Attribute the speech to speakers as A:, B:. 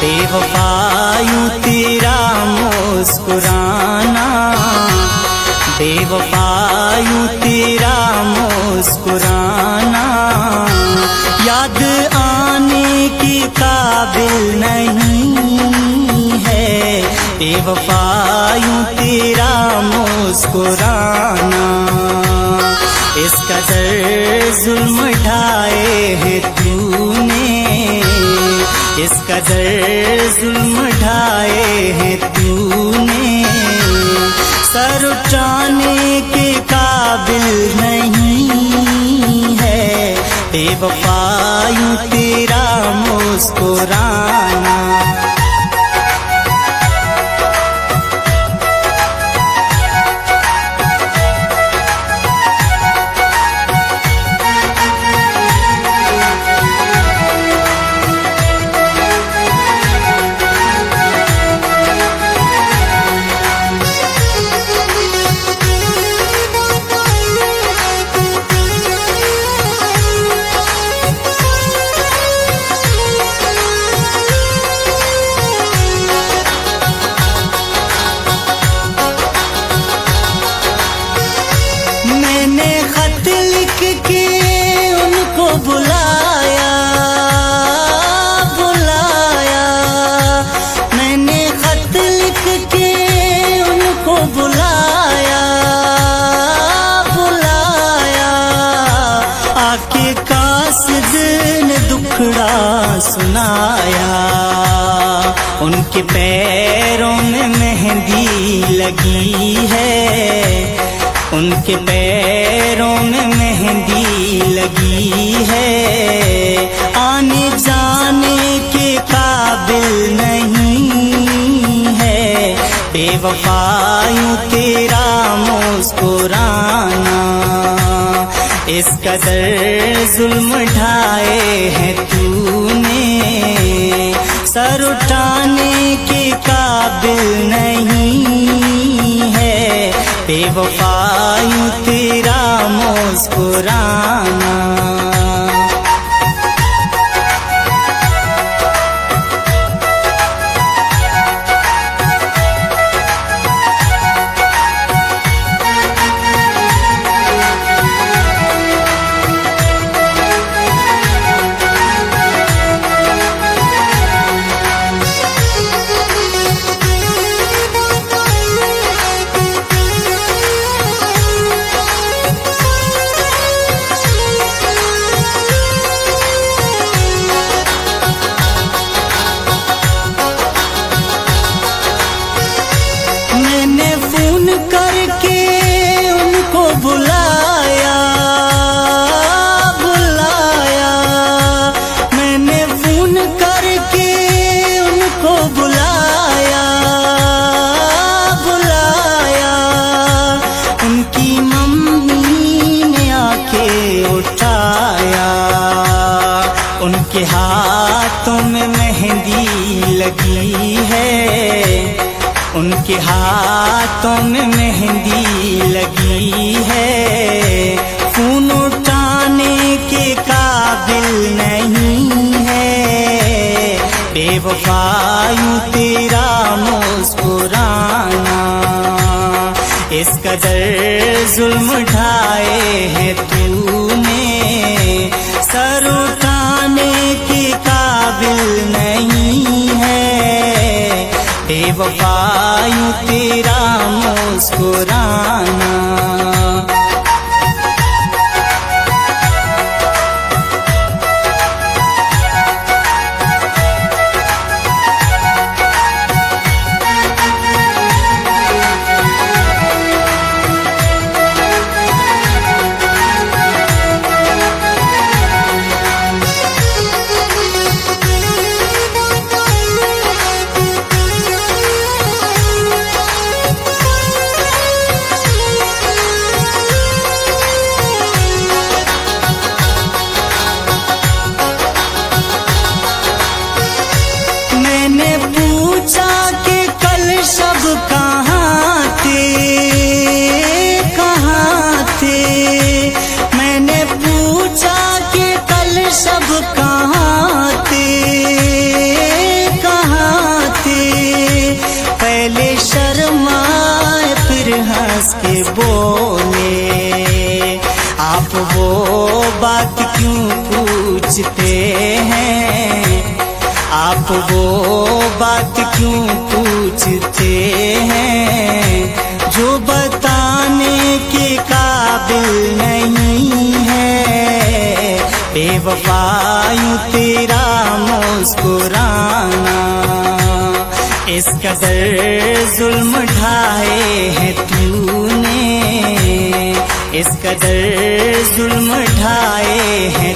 A: बेवफा यूं तेरा मुस्कुराना, बेवफा यूं तेरा मुस्कुराना याद आने के काबिल नहीं है। बेवफा यूं तेरा मुस्कुराना, इस कदर जुल्म ढाए है तूने, इस कदर जुल्म ढाए है तूने, सर उठाने के काबिल नहीं है। बेवफा यूं तेरा मुस्कुराना। मैंने खत लिख के उनको बुलाया, बुलाया, मैंने खत लिख के उनको बुलाया, बुलाया, आके कासिद ने दुखड़ा सुनाया। उनके पैरों में मेहंदी लगी है, उनके पैरों में मेहंदी लगी है, आने जाने के काबिल नहीं है। बेवफा यूं तेरा मुस्कुराना, इस कदर जुल्म ढाए है तूने, सर उठाने के काबिल नहीं है। बेवफा यूं तेरा मुस्कुराना। मैंने फोन करके उनको बुलाया, बुलाया, मैंने फोन करके उनको बुलाया, बुलाया, उनकी मम्मी ने आके उठाया। उनके हाथों में मेहंदी लगी है, उनके हाथों में मेहंदी लगी है, खून उठाने के काबिल नहीं है। बेवफा यूं तेरा मुस्कुराना, इस कदर जुल्म ढाए है तूने, सर उठाने के काबिल नहीं है। बेवफा यूं तेरा मुस्कुराना। पूछते हैं, आप वो बात क्यों पूछते हैं जो बताने के काबिल नहीं है। बेवफा यूं तेरा मुस्कुराना, इस कदर जुल्म ढाए हैं तूने, इस कदर जुल्म ढाए हैं